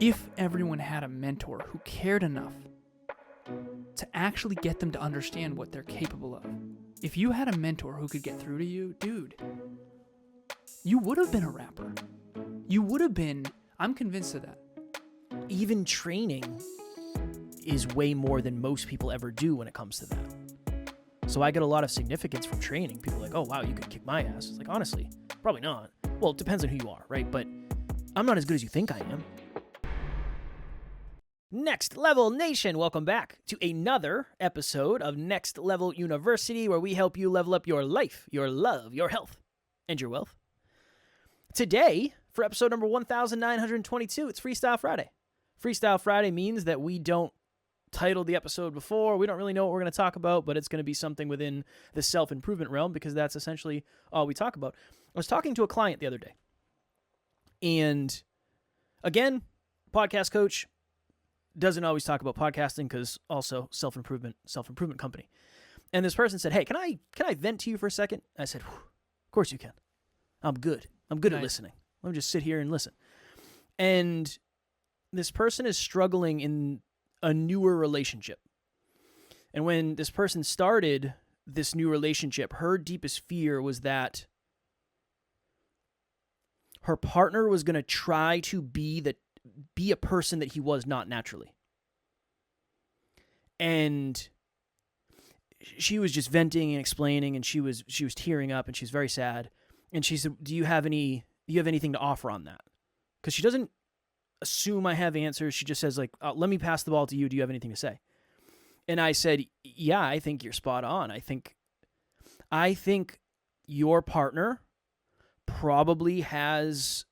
if everyone had a mentor who cared enough to actually get them to understand what they're capable of. If you had a mentor who could get through to you, dude, you would have been a rapper. You would have been, I'm convinced of that. Even training is way more than most people ever do when it comes to that. So I get a lot of significance from training. People are like, oh, wow, you could kick my ass. It's like, honestly, probably not. Well, it depends on who you are, right? But I'm not as good as you think I am. Next Level Nation, welcome back to another episode of Next Level University, where we help you level up your life, your love, your health, and your wealth. Today, for episode number 1922, it's Freestyle Friday. Freestyle Friday means that we don't title the episode before. We don't really know what we're going to talk about, but it's going to be something within the self-improvement realm because that's essentially all we talk about. I was talking to a client the other day, and again, podcast coach, doesn't always talk about podcasting because also self-improvement company. And this person said, hey, can I vent to you for a second? I said, of course you can. I'm good Nice. at listening. Let me just sit here and listen. And this person is struggling in a newer relationship. And when this person started this new relationship, her deepest fear was that her partner was going to try to be a person that he was not naturally. And she was just venting and explaining, and she was tearing up, and she's very sad. And she said, do you have anything to offer on that? Because she doesn't assume I have answers. She just says, like, let me pass the ball to you. Do you have anything to say? And I said, yeah, I think you're spot on. I think your partner probably has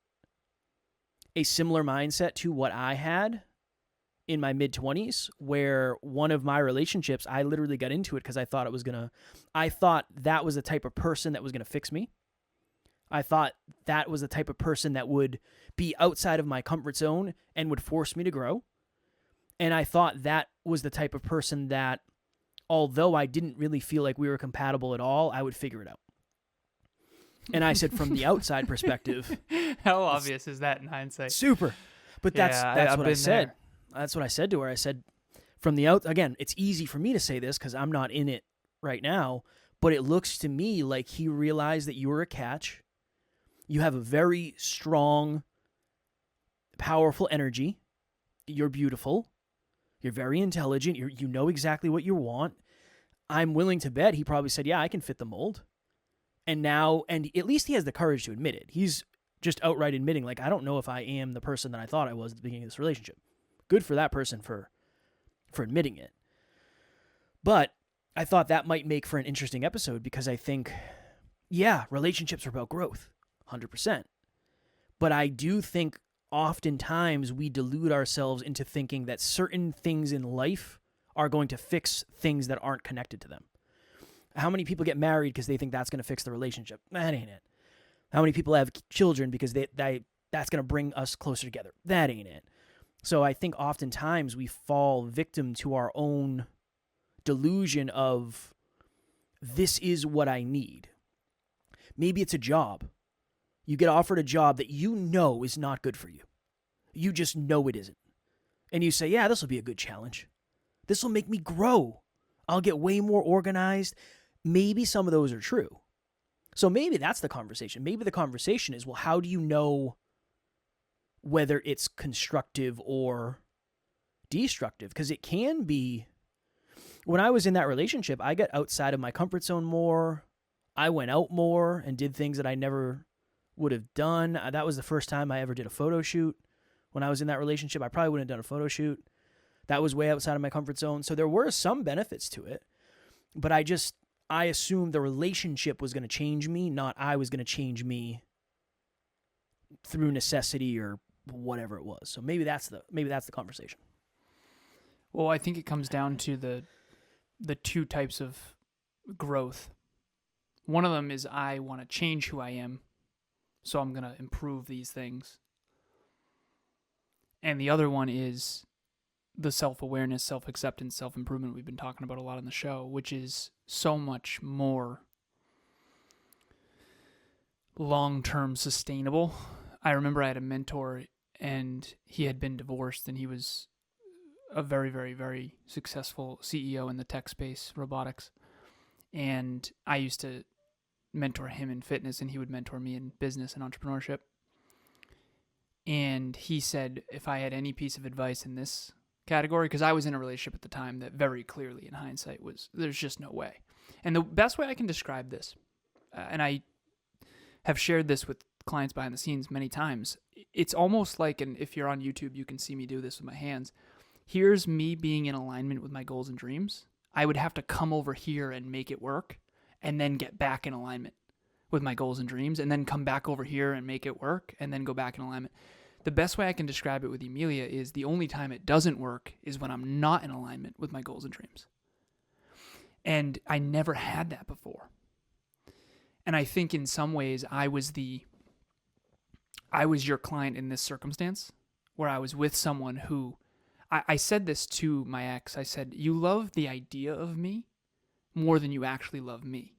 a similar mindset to what I had in my mid-20s, where one of my relationships, I literally got into it because I thought that was the type of person that was going to fix me. I thought that was the type of person that would be outside of my comfort zone and would force me to grow. And I thought that was the type of person that, although I didn't really feel like we were compatible at all, I would figure it out. And I said, from the outside perspective, how obvious is that in hindsight? Super. But that's what I said. There. That's what I said to her. I said, from the out, again, it's easy for me to say this because I'm not in it right now, but it looks to me like he realized that you were a catch. You have a very strong, powerful energy. You're beautiful. You're very intelligent. You know exactly what you want. I'm willing to bet he probably said, yeah, I can fit the mold. And at least he has the courage to admit it. He's just outright admitting, like, I don't know if I am the person that I thought I was at the beginning of this relationship. Good for that person for admitting it. But I thought that might make for an interesting episode because I think, yeah, relationships are about growth, 100%. But I do think oftentimes we delude ourselves into thinking that certain things in life are going to fix things that aren't connected to them. How many people get married because they think that's going to fix the relationship? That ain't it. How many people have children because that's going to bring us closer together? That ain't it. So I think oftentimes we fall victim to our own delusion of, this is what I need. Maybe it's a job. You get offered a job that you know is not good for you. You just know it isn't. And you say, yeah, this will be a good challenge. This will make me grow. I'll get way more organized. Maybe some of those are true. So maybe that's the conversation. Maybe the conversation is, well, how do you know whether it's constructive or destructive? Because it can be. When I was in that relationship, I got outside of my comfort zone more. I went out more and did things that I never would have done. That was the first time I ever did a photo shoot. When I was in that relationship, I probably wouldn't have done a photo shoot. That was way outside of my comfort zone. So there were some benefits to it. But I assumed the relationship was going to change me, not I was going to change me through necessity or whatever it was. So maybe that's the conversation. Well, I think it comes down to the two types of growth. One of them is I want to change who I am, so I'm going to improve these things. And the other one is the self-awareness, self-acceptance, self-improvement we've been talking about a lot on the show, which is so much more long-term sustainable. I remember I had a mentor and he had been divorced, and he was a very, very, very successful CEO in the tech space, robotics. And I used to mentor him in fitness, and he would mentor me in business and entrepreneurship. And he said if I had any piece of advice in this category, because I was in a relationship at the time that very clearly in hindsight was, there's just no way. And the best way I can describe this, and I have shared this with clients behind the scenes many times, it's almost like, and if you're on YouTube, you can see me do this with my hands. Here's me being in alignment with my goals and dreams. I would have to come over here and make it work, and then get back in alignment with my goals and dreams, and then come back over here and make it work, and then go back in alignment. The best way I can describe it with Emilia is the only time it doesn't work is when I'm not in alignment with my goals and dreams. And I never had that before. And I think in some ways I was your client in this circumstance, where I was with someone who, I said this to my ex. I said, you love the idea of me more than you actually love me.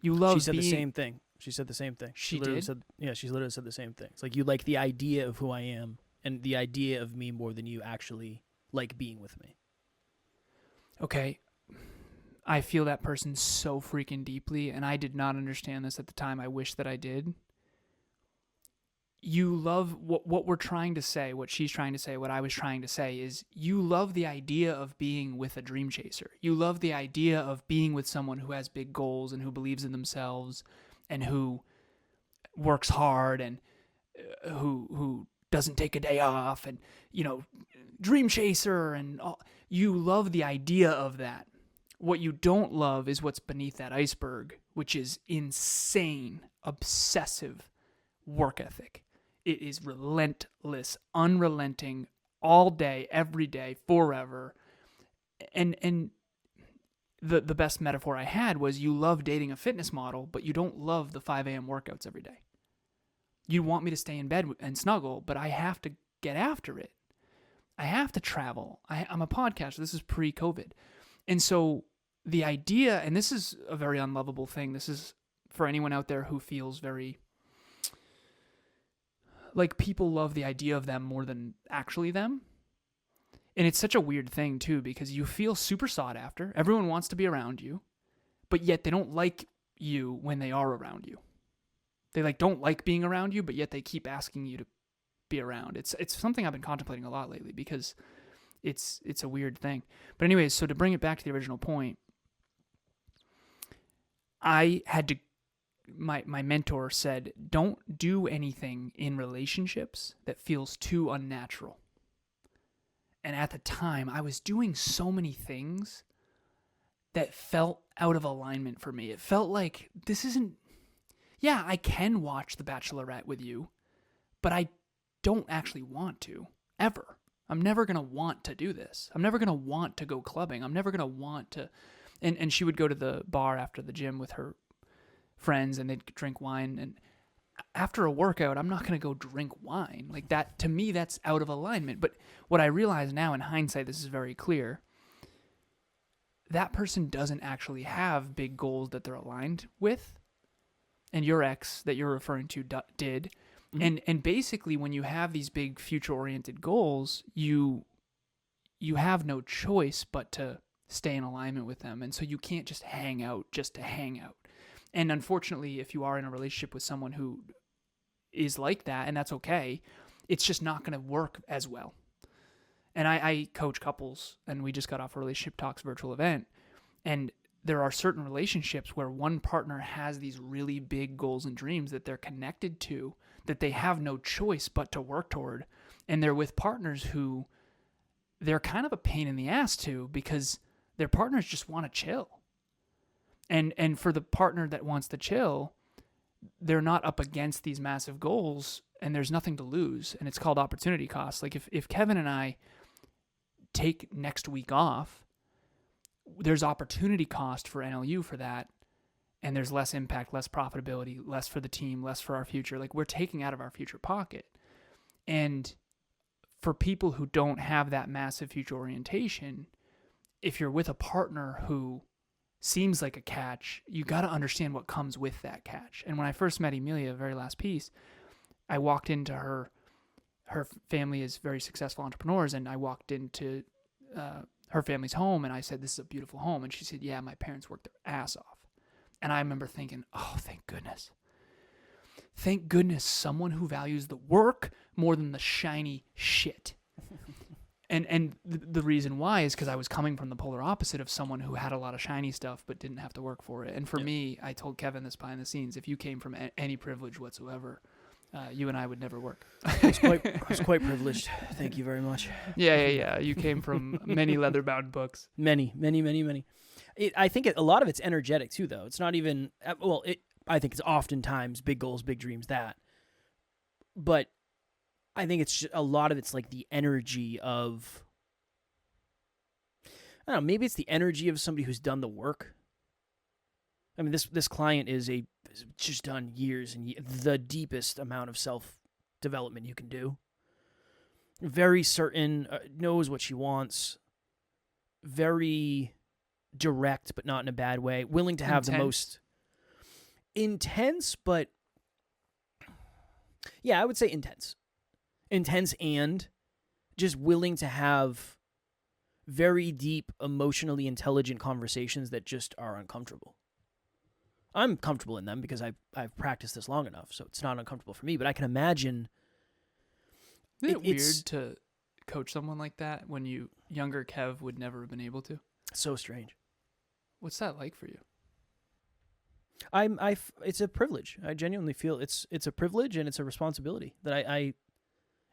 You love She said being... the same thing. She said the same thing. She literally did? said, yeah, she literally said the same thing. It's like you like the idea of who I am and the idea of me more than you actually like being with me. Okay. I feel that person so freaking deeply, and I did not understand this at the time. I wish that I did. You love what we're trying to say, what she's trying to say, what I was trying to say is you love the idea of being with a dream chaser. You love the idea of being with someone who has big goals and who believes in themselves and who works hard and who doesn't take a day off and, dream chaser and all. You love the idea of that. What you don't love is what's beneath that iceberg, which is insane, obsessive work ethic. It is relentless, unrelenting, all day, every day, forever. And the best metaphor I had was you love dating a fitness model, but you don't love the 5 a.m. workouts every day. You want me to stay in bed and snuggle, but I have to get after it. I have to travel. I'm a podcaster. This is pre-COVID. And so the idea, and this is a very unlovable thing. This is for anyone out there who feels very... like people love the idea of them more than actually them. And it's such a weird thing too, because you feel super sought after. Everyone wants to be around you, but yet they don't like you when they are around you. They don't like being around you, but yet they keep asking you to be around. It's something I've been contemplating a lot lately because it's a weird thing. But anyways, so to bring it back to the original point, I had to, my mentor said, don't do anything in relationships that feels too unnatural. And at the time, I was doing so many things that felt out of alignment for me. It felt like this isn't, yeah, I can watch The Bachelorette with you, but I don't actually want to, ever. I'm never going to want to do this. I'm never going to want to go clubbing. I'm never going to want to, and she would go to the bar after the gym with her friends and they'd drink wine, and after a workout I'm not going to go drink wine like that. To me, that's out of alignment. But what I realize now in hindsight, this is very clear, that person doesn't actually have big goals that they're aligned with, and your ex that you're referring to did. Mm-hmm. And basically when you have these big future oriented goals, you have no choice but to stay in alignment with them. And so you can't just hang out just to hang out. And unfortunately, if you are in a relationship with someone who is like that, and that's okay, it's just not going to work as well. And I coach couples, and we just got off a Relationship Talks virtual event, and there are certain relationships where one partner has these really big goals and dreams that they're connected to, that they have no choice but to work toward. And they're with partners who they're kind of a pain in the ass to, because their partners just want to chill. And for the partner that wants to chill, they're not up against these massive goals, and there's nothing to lose. And it's called opportunity cost. Like if Kevin and I take next week off, there's opportunity cost for NLU for that. And there's less impact, less profitability, less for the team, less for our future. Like we're taking out of our future pocket. And for people who don't have that massive future orientation, if you're with a partner who seems like a catch, you got to understand what comes with that catch. And when I first met Emilia, very last piece, I walked into her her family is very successful entrepreneurs, and I walked into her family's home, and I said, "This is a beautiful home," and she said, "Yeah, my parents worked their ass off." And I remember thinking, "Oh, thank goodness. Thank goodness someone who values the work more than the shiny shit." And the reason why is because I was coming from the polar opposite of someone who had a lot of shiny stuff but didn't have to work for it. And for me, I told Kevin this behind the scenes, if you came from any privilege whatsoever, you and I would never work. I was quite privileged. Thank you very much. Yeah. You came from many leather-bound books. Many. I think a lot of it's energetic too, though. It's not even I think it's oftentimes big goals, big dreams, that. But I think it's just, a lot of it's like the energy of, I don't know, maybe it's the energy of somebody who's done the work. I mean, this client is just done years and the deepest amount of self-development you can do. Very certain, knows what she wants. Very direct, but not in a bad way. Willing to have the most intense, but yeah, I would say intense. Intense and just willing to have very deep, emotionally intelligent conversations that just are uncomfortable. I'm comfortable in them because I've practiced this long enough, so it's not uncomfortable for me. But I can imagine. Isn't it weird to coach someone like that when younger Kev would never have been able to? So strange. What's that like for you? It's a privilege. I genuinely feel it's a privilege and it's a responsibility that I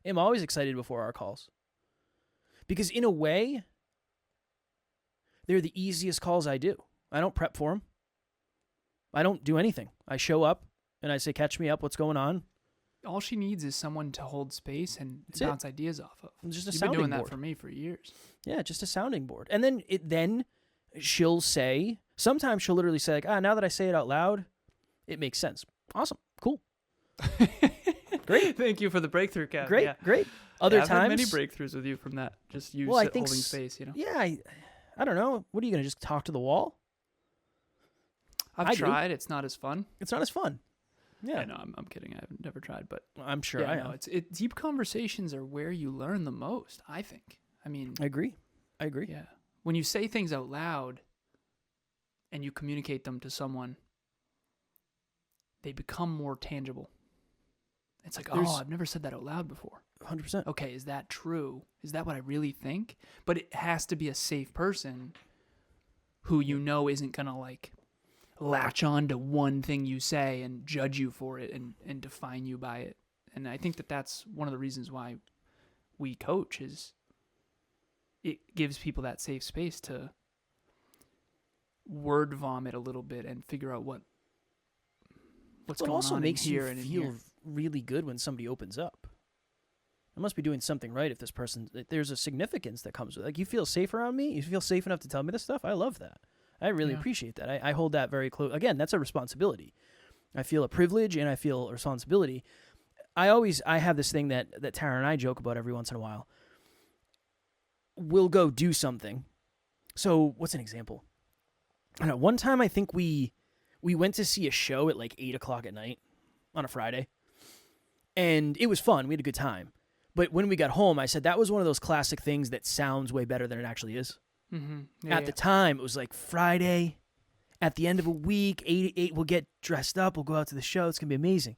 am always excited before our calls. Because in a way, they're the easiest calls I do. I don't prep for them. I don't do anything. I show up and I say, "Catch me up. What's going on?" All she needs is someone to hold space and bounce ideas off of. It's just a You've sounding been doing board. that for me for years. Yeah, just a sounding board. And then she'll say, sometimes she'll literally say, like, now that I say it out loud, it makes sense. Awesome. Cool. Great. Thank you for the breakthrough, Kev. Great, yeah. great. Other I've times, had many breakthroughs with you from that. Just you holding space, you know? Yeah, I don't know. What are you going to just talk to the wall? I've tried. It's not as fun. It's not as fun. Yeah. No, I'm kidding. I've never tried, but I'm sure I am. Deep conversations are where you learn the most, I think. I mean, I agree. Yeah. When you say things out loud and you communicate them to someone, they become more tangible. It's like, I've never said that out loud before. 100%. Okay, is that true? Is that what I really think? But it has to be a safe person who you know isn't going to like latch on to one thing you say and judge you for it and define you by it. And I think that's one of the reasons why we coach is it gives people that safe space to word vomit a little bit and figure out what's going on. It also makes you and feel really good when somebody opens up. I must be doing something right if there's a significance that comes with it. Like, you feel safe around me? You feel safe enough to tell me this stuff? I love that. I really appreciate that. I hold that very close. Again, that's a responsibility. I feel a privilege and I feel a responsibility. I have this thing that Tara and I joke about every once in a while. We'll go do something. So what's an example? I don't know. One time I think we went to see a show at like 8:00 at night on a Friday. And it was fun. We had a good time. But when we got home, I said that was one of those classic things that sounds way better than it actually is. Mm-hmm. At the time, it was like Friday, at the end of a week, 8 we'll get dressed up, we'll go out to the show, it's going to be amazing.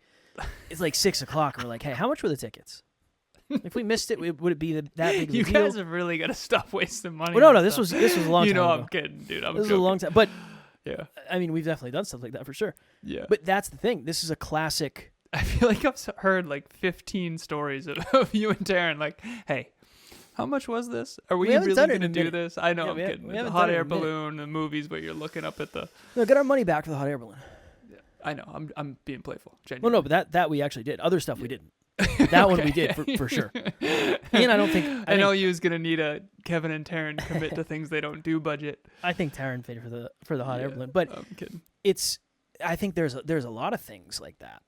It's like 6:00, and we're like, hey, how much were the tickets? If we missed it, would it be that big of a deal? You guys have really got to stop wasting money. Well, no, this was a long time You know ago. I'm kidding, dude. This was a long time. But, yeah, I mean, we've definitely done stuff like that for sure. Yeah. But that's the thing. This is a classic. I feel like I've heard like 15 stories of you and Taryn like, hey, how much was this? Are we really going to do this? I know, I'm kidding. The hot air balloon, the movies where you're looking up at the... No, get our money back for the hot air balloon. Yeah, I know. I'm being playful. Genuinely. Well, no, but that we actually did. Other stuff we didn't. That one we did for sure. Ian, I don't think... I know you was going to need a Kevin and Taryn commit to things they don't do budget. I think Taryn paid for the hot air balloon. But I'm kidding. I think there's a lot of things like that.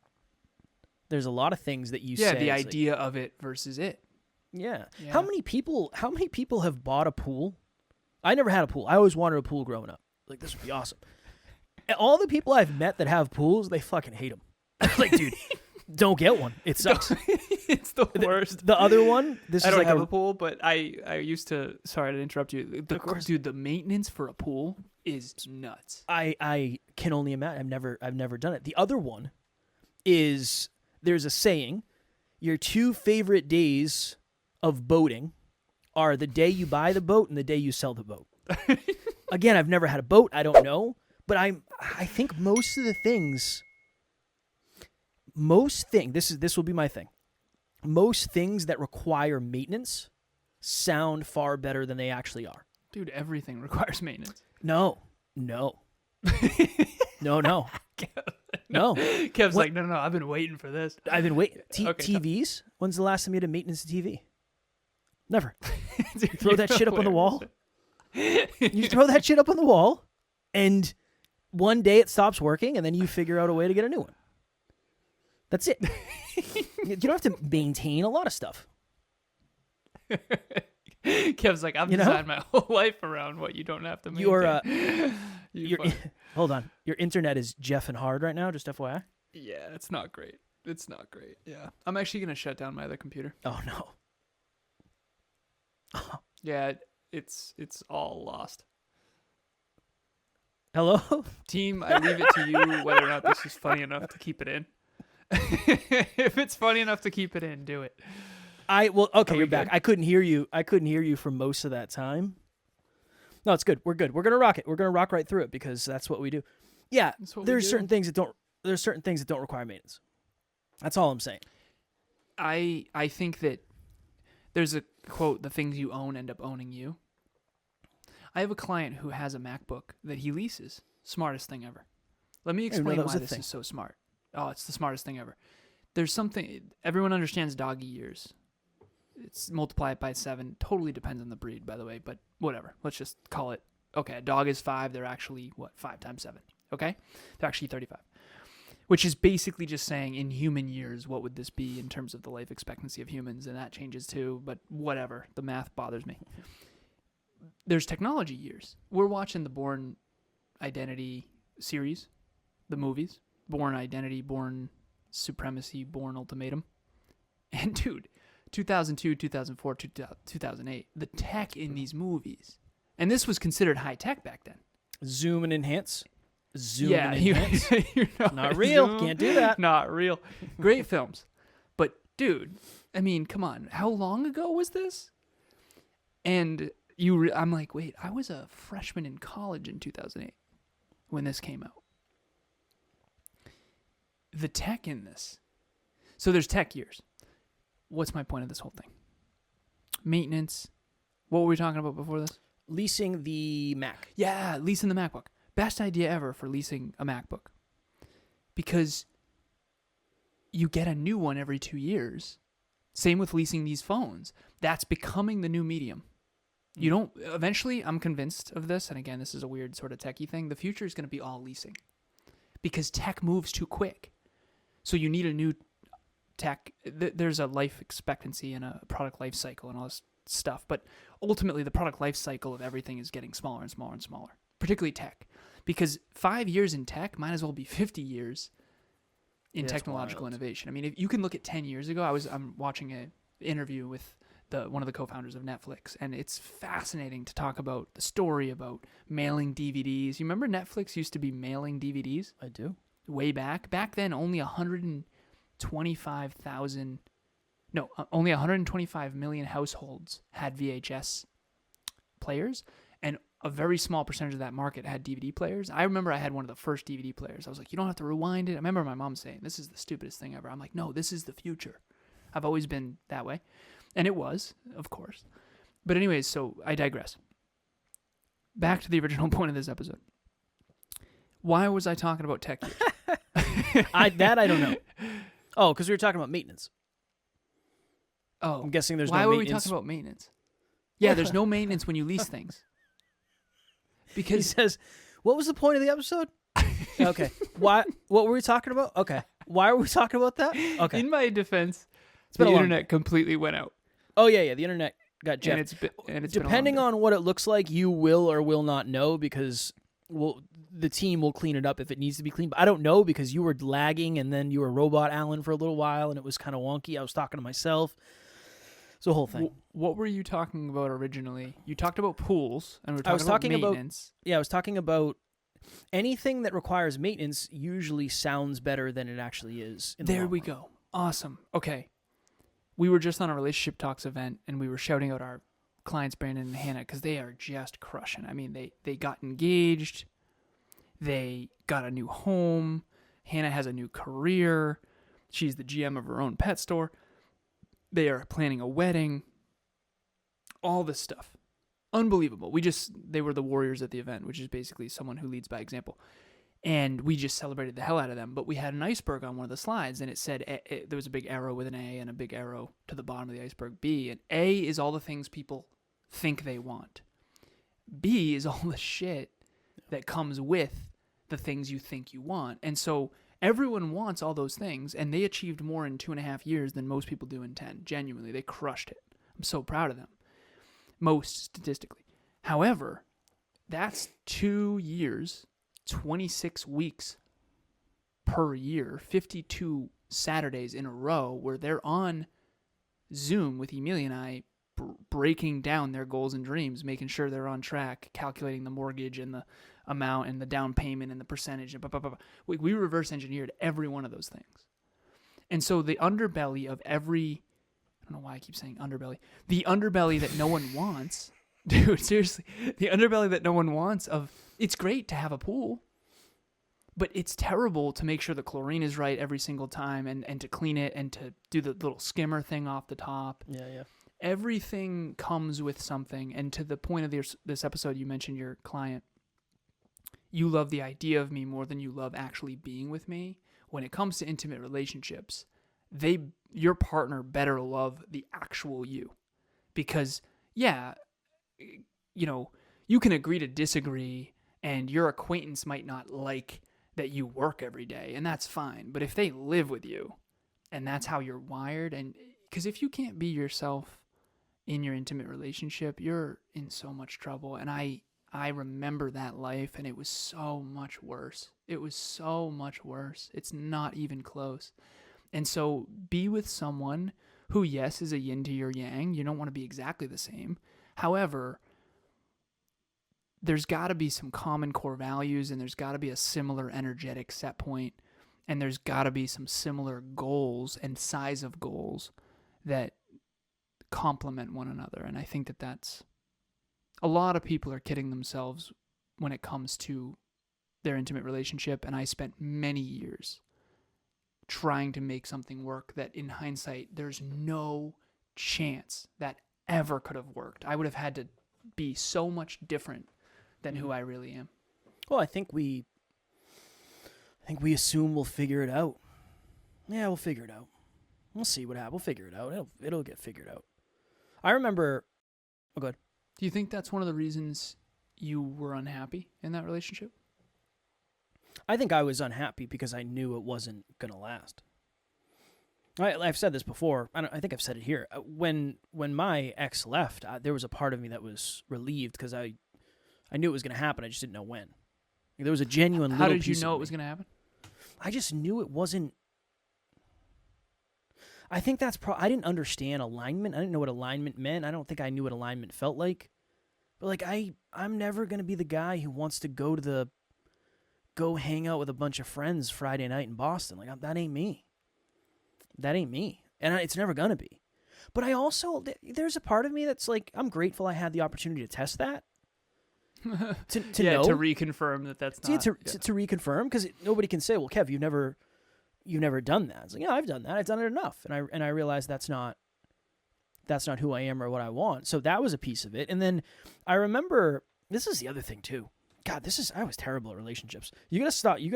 There's a lot of things that you say. Yeah, the idea of it versus it. Yeah. How many people have bought a pool? I never had a pool. I always wanted a pool growing up. Like, this would be awesome. And all the people I've met that have pools, they fucking hate them. Like, dude, Don't get one. It sucks. It's the worst. The other one, this I is don't like have a pool, but I used to. Sorry to interrupt you. Of course. Dude, the maintenance for a pool is nuts. I can only imagine. I've never done it. The other one is there's a saying: your 2 favorite days of boating are the day you buy the boat and the day you sell the boat. Again, I've never had a boat. I don't know, but I think most of the things. This will be my thing. Most things that require maintenance sound far better than they actually are. Dude, everything requires maintenance. No. No. No. Kev's like, no, I've been waiting for this. I've been waiting. Okay, TVs? When's the last time you had a maintenance TV? Never. Dude, You throw that shit up on the wall. hilarious. You throw that shit up on the wall, and one day it stops working, and then you figure out a way to get a new one. That's it. You don't have to maintain a lot of stuff. Kev's like, I've designed my whole life around what you don't have to maintain. Hold on. Your internet is Jeff and hard right now, just FYI. Yeah, it's not great. Yeah. I'm actually going to shut down my other computer. Oh, no. Yeah, it's all lost. Hello? Team, I leave it to you whether or not this is funny enough to keep it in. If it's funny enough to keep it in, do it. Okay, you're back. good? I couldn't hear you for most of that time. No, it's good. We're good. We're gonna rock it. We're gonna rock right through it because that's what we do. Yeah, That's what we there's do. certain things that don't require maintenance. That's all I'm saying. I think that there's a quote, the things you own end up owning you. I have a client who has a MacBook that he leases. Smartest thing ever. Let me explain why this is so smart. Oh, it's the smartest thing ever. There's something, everyone understands doggy years. It's multiply it by 7. Totally depends on the breed, by the way, but whatever. Let's just call it, okay, a dog is 5. They're actually, 5 times 7? Okay? They're actually 35. Which is basically just saying in human years, what would this be in terms of the life expectancy of humans? And that changes too, but whatever. The math bothers me. There's technology years. We're watching the Bourne Identity series, the movies. Bourne Identity, Bourne Supremacy, Bourne Ultimatum. And dude, 2002, 2004, 2008, the tech in these movies. And this was considered high tech back then. Zoom and enhance. You're Not real. Zoom, Can't do that. Not real. Great films. But dude, I mean, come on. How long ago was this? And I'm like, wait, I was a freshman in college in 2008 when this came out. The tech in this. So there's tech years. What's my point of this whole thing? Maintenance. What were we talking about before this? Leasing the Mac. Yeah, leasing the MacBook. Best idea ever for leasing a MacBook. Because you get a new one every 2 years. Same with leasing these phones. That's becoming the new medium. You don't, eventually, I'm convinced of this, and again, this is a weird sort of techie thing. The future is going to be all leasing. Because tech moves too quick. So you need a new tech. There's a life expectancy and a product life cycle and all this stuff. But ultimately, the product life cycle of everything is getting smaller and smaller and smaller, particularly tech. Because 5 years in tech might as well be 50 years in technological innovation. I mean, if you can look at 10 years ago, I'm watching an interview with one of the co-founders of Netflix, and it's fascinating to talk about the story about mailing DVDs. You remember Netflix used to be mailing DVDs? I do. Way back. Back then, only 125 million households had VHS players, and a very small percentage of that market had DVD players. I remember I had one of the first DVD players. I was like, you don't have to rewind it. I remember my mom saying, this is the stupidest thing ever. I'm like, no, this is the future. I've always been that way. And it was, of course. But anyways, so I digress. Back to the original point of this episode. Why was I talking about tech years? I don't know. Oh, because we were talking about maintenance. Oh. I'm guessing there's why no were maintenance. we talking about maintenance? Yeah, there's no maintenance when you lease things. Because he says, what was the point of the episode? Okay. What were we talking about? Okay. Why were we talking about that? Okay. In my defense, been the a long- internet completely went out. Oh, yeah. The internet got jacked. And it's Depending on what it looks like, you will or will not know because, well, the team will clean it up if it needs to be cleaned. But I don't know, because you were lagging and then you were Robot Alan for a little while and it was kind of wonky. I was talking to myself. It's a whole thing. What were you talking about originally? You talked about pools and we were I was talking talking about maintenance. I was talking about anything that requires maintenance usually sounds better than it actually is. There we go. Awesome. Okay. We were just on a Relationship Talks event and we were shouting out our clients, Brandon and Hannah, because they are just crushing. I mean, they got engaged. They got a new home. Hannah has a new career. She's the GM of her own pet store. They are planning a wedding. All this stuff. Unbelievable. They were the warriors at the event, which is basically someone who leads by example. And we just celebrated the hell out of them. But we had an iceberg on one of the slides, and it said, there was a big arrow with an A and a big arrow to the bottom of the iceberg, B. And A is all the things people think they want. B is all the shit that comes with the things you think you want. And so everyone wants all those things, and they achieved more in 2.5 years than most people do in 10. Genuinely, they crushed it. I'm so proud of them. Most statistically. However, that's 2 years, 26 weeks per year, 52 Saturdays in a row where they're on Zoom with Emilia and I breaking down their goals and dreams, making sure they're on track, calculating the mortgage and the amount and the down payment and the percentage. And blah, blah, blah, blah. We reverse engineered every one of those things. And so the underbelly of every, I don't know why I keep saying underbelly, the underbelly that no one wants, dude, seriously, the underbelly that no one wants of, it's great to have a pool, but it's terrible to make sure the chlorine is right every single time and to clean it and to do the little skimmer thing off the top. Yeah. Everything comes with something. And to the point of this episode, you mentioned your client. You love the idea of me more than you love actually being with me. When it comes to intimate relationships, your partner better love the actual you. Because, yeah, you can agree to disagree, and your acquaintance might not like that you work every day, and that's fine. But if they live with you, and that's how you're wired, and because if you can't be yourself in your intimate relationship, you're in so much trouble. And I remember that life, and it was so much worse. It was so much worse. It's not even close. And so be with someone who, yes, is a yin to your yang. You don't want to be exactly the same. However, there's got to be some common core values, and there's got to be a similar energetic set point, and there's got to be some similar goals and size of goals that complement one another. And I think that's a lot of people are kidding themselves when it comes to their intimate relationship. And I spent many years trying to make something work that in hindsight, there's no chance that ever could have worked. I would have had to be so much different than who I really am. Well, I think we assume we'll figure it out. Yeah, we'll figure it out. We'll see what happens. We'll figure it out. It'll get figured out. I remember. Oh, go ahead. Do you think that's one of the reasons you were unhappy in that relationship? I think I was unhappy because I knew it wasn't gonna last. I've said this before. I think I've said it here. When my ex left, there was a part of me that was relieved because I knew it was gonna happen. I just didn't know when. There was a genuine. How did you know it was gonna happen? I just knew it wasn't. I think that's I didn't understand alignment. I didn't know what alignment meant. I don't think I knew what alignment felt like. But like I'm never gonna be the guy who wants to go hang out with a bunch of friends Friday night in Boston. Like that ain't me. That ain't me, and it's never gonna be. But I also there's a part of me that's like I'm grateful I had the opportunity to test that. to know. To reconfirm that's not. To reconfirm, because nobody can say, well, Kev, you've never done that. It's like, yeah, I've done that. I've done it enough. And I realized that's not who I am or what I want. So that was a piece of it. And then I remember, this is the other thing too. God, I was terrible at relationships. You gotta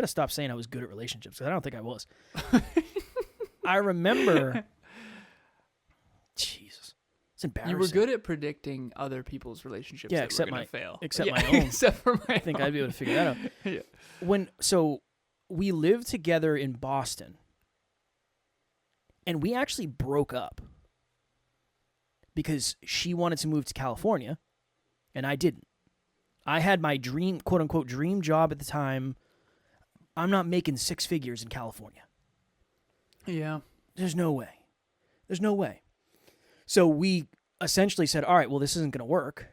stop saying I was good at relationships, because I don't think I was. I remember, Jesus, it's embarrassing. You were good at predicting other people's relationships that were going to fail. Except my own. Except for my I think I'd be able to figure that out. Yeah. So we lived together in Boston, and we actually broke up because she wanted to move to California, and I didn't. I had my dream, quote unquote, dream job at the time. I'm not making 6 figures in California. Yeah. There's no way. There's no way. So we essentially said, all right, well, this isn't going to work.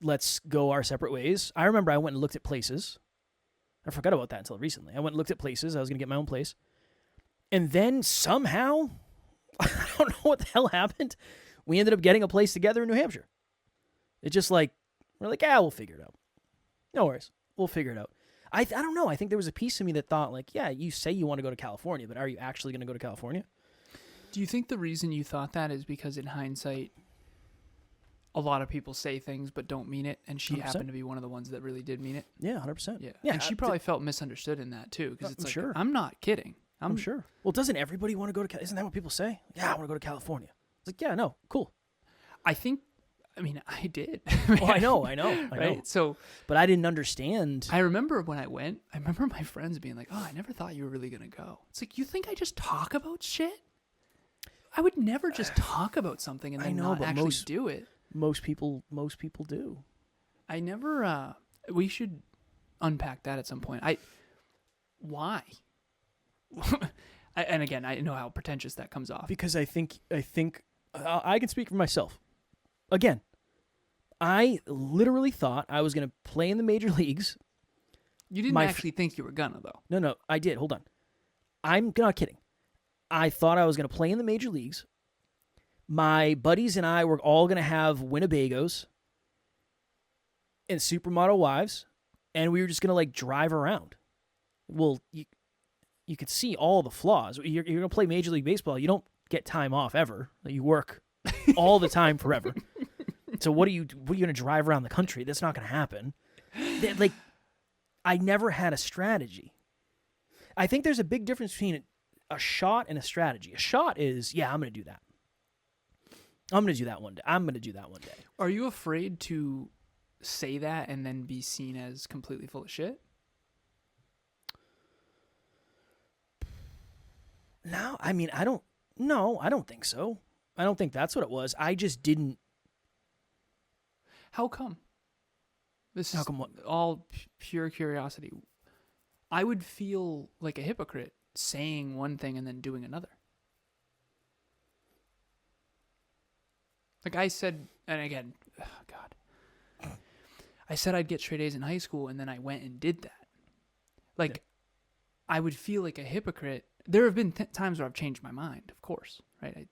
Let's go our separate ways. I remember I went and looked at places. I forgot about that until recently. I went and looked at places. I was going to get my own place. And then somehow, I don't know what the hell happened. We ended up getting a place together in New Hampshire. It's just like, we're like, we'll figure it out. No worries. We'll figure it out. I don't know. I think there was a piece of me that thought, like, yeah, you say you want to go to California, but are you actually going to go to California? Do you think the reason you thought that is because in hindsight, a lot of people say things but don't mean it, and she 100%. happened to be one of the ones that really did mean it? Yeah, 100%. Yeah. And she probably felt misunderstood in that, too, because it's I'm like, sure. I'm not kidding. I'm sure. Well, doesn't everybody want to go to Isn't that what people say? Yeah, I want to go to California. It's like, yeah, no, cool. I did. Oh, I know. Right? So, but I didn't understand. I remember when I went, I remember my friends being like, I never thought you were really going to go. It's like, you think I just talk about shit? I would never just talk about something and then not actually do it. Most people do. I never, we should unpack that at some point. Why? And again, I know how pretentious that comes off. Because I think I can speak for myself. Again, I literally thought I was going to play in the major leagues. You didn't actually think you were gonna, though. No, I did. Hold on. I'm not kidding. I thought I was going to play in the major leagues. My buddies and I were all going to have Winnebagos and supermodel wives, and we were just going to, like, drive around. Well, you could see all the flaws. You're going to play Major League Baseball. You don't get time off ever. You work all the time forever. So what are you going to drive around the country? That's not going to happen. Like, I never had a strategy. I think there's a big difference between a shot and a strategy. A shot is, yeah, I'm going to do that. I'm going to do that one day. I'm going to do that one day. Are you afraid to say that and then be seen as completely full of shit? No, I mean, I don't think so. I don't think that's what it was. I just didn't. How come? This How is come what? all pure curiosity. I would feel like a hypocrite saying one thing and then doing another. Like I said, and again, God. I said I'd get straight A's in high school, and then I went and did that. Like, I would feel like a hypocrite. There have been times where I've changed my mind, of course, right? I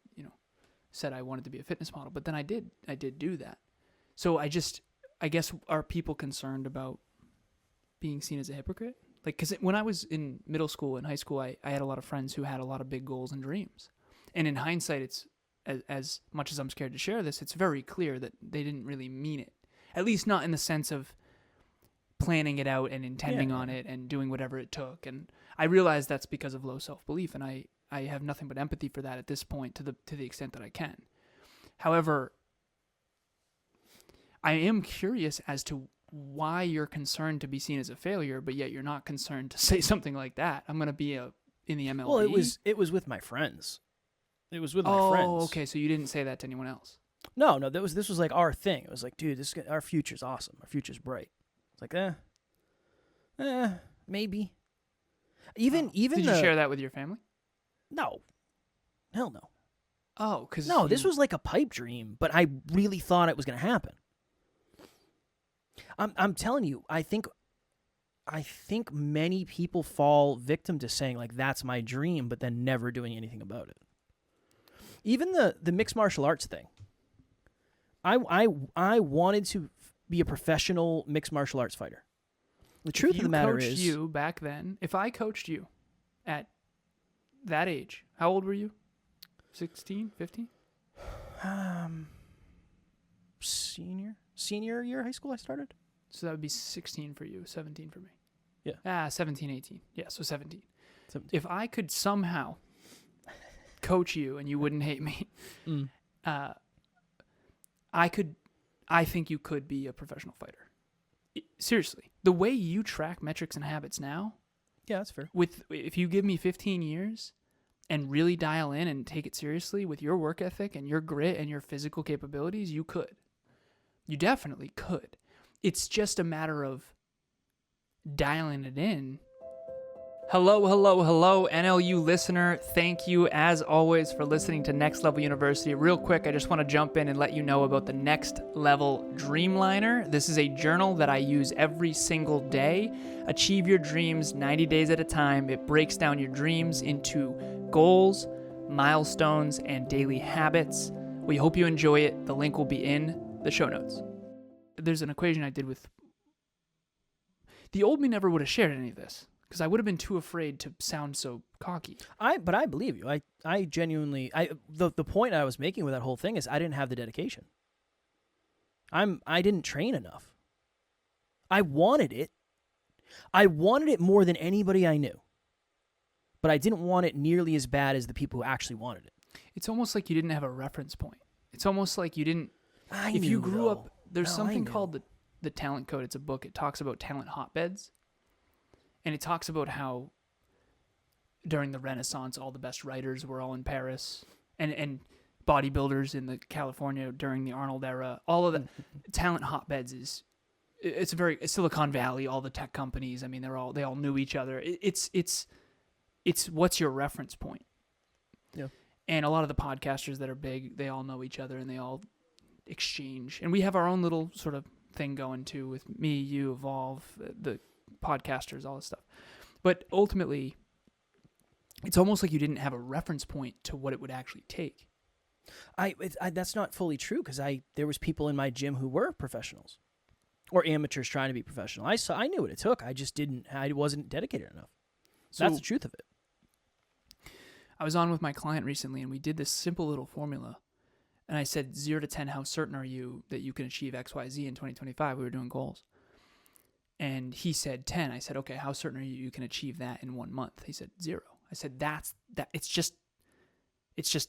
said I wanted to be a fitness model, but then I did do that. So I guess, are people concerned about being seen as a hypocrite? Like, because when I was in middle school and high school, I had a lot of friends who had a lot of big goals and dreams. And in hindsight, it's, as much as I'm scared to share this, it's very clear that they didn't really mean it. At least not in the sense of planning it out and intending on it and doing whatever it took. And I realize that's because of low self-belief, and I have nothing but empathy for that at this point to the extent that I can. However, I am curious as to why you're concerned to be seen as a failure, but yet you're not concerned to say something like that. I'm going to be in the MLB. Well, it was with my friends. It was with my friends. Oh, okay. So you didn't say that to anyone else. No. This was like our thing. It was like, dude, our future's awesome. Our future's bright. It's like, maybe. Even did you share that with your family? No, hell no. Oh, because this was like a pipe dream, but I really thought it was going to happen. I'm telling you, I think many people fall victim to saying, like, that's my dream, but then never doing anything about it. Even the mixed martial arts thing. I wanted to be a professional mixed martial arts fighter. The truth of the matter is, you back then, if I coached you at that age, how old were you? 16, 15? Senior year of high school I started. So that would be 16 for you, 17 for me. Yeah. 17, 18. Yeah, so 17. 17. If I could somehow coach you and you wouldn't hate me, I think you could be a professional fighter. Seriously, the way you track metrics and habits now, yeah, that's fair. If you give me 15 years and really dial in and take it seriously with your work ethic and your grit and your physical capabilities, you could. You definitely could. it's just a matter of dialing it in. Hello, hello, hello, NLU listener. Thank you, as always, for listening to Next Level University. Real quick, I just want to jump in and let you know about the Next Level Dreamliner. This is a journal that I use every single day. Achieve your dreams 90 days at a time. It breaks down your dreams into goals, milestones, and daily habits. We hope you enjoy it. The link will be in the show notes. There's an equation I did with... The old me never would have shared any of this, because I would have been too afraid to sound so cocky. But I believe you. I genuinely, the point I was making with that whole thing is I didn't have the dedication. I didn't train enough. I wanted it. I wanted it more than anybody I knew. But I didn't want it nearly as bad as the people who actually wanted it. It's almost like you didn't have a reference point. It's almost like you didn't... If you grew up... There's something called the Talent Code. It's a book. It talks about talent hotbeds. And it talks about how during the Renaissance, all the best writers were all in Paris, and bodybuilders in the California during the Arnold era. All of the talent hotbeds it's Silicon Valley. All the tech companies. I mean, they all knew each other. It's what's your reference point? Yeah. And a lot of the podcasters that are big, they all know each other and they all exchange. And we have our own little sort of thing going too with me, you, Evolve, the podcasters, all this stuff. But ultimately, it's almost like you didn't have a reference point to what it would actually take. That's not fully true, because there was people in my gym who were professionals or amateurs trying to be professional. I knew what it took. I wasn't dedicated enough. So that's the truth of it. I was on with my client recently, and we did this simple little formula. And I said, 0 to 10, how certain are you that you can achieve X, Y, Z in 2025? We were doing goals. And he said 10. I said, okay, how certain are you can achieve that in 1 month? He said 0. I said, that. It's just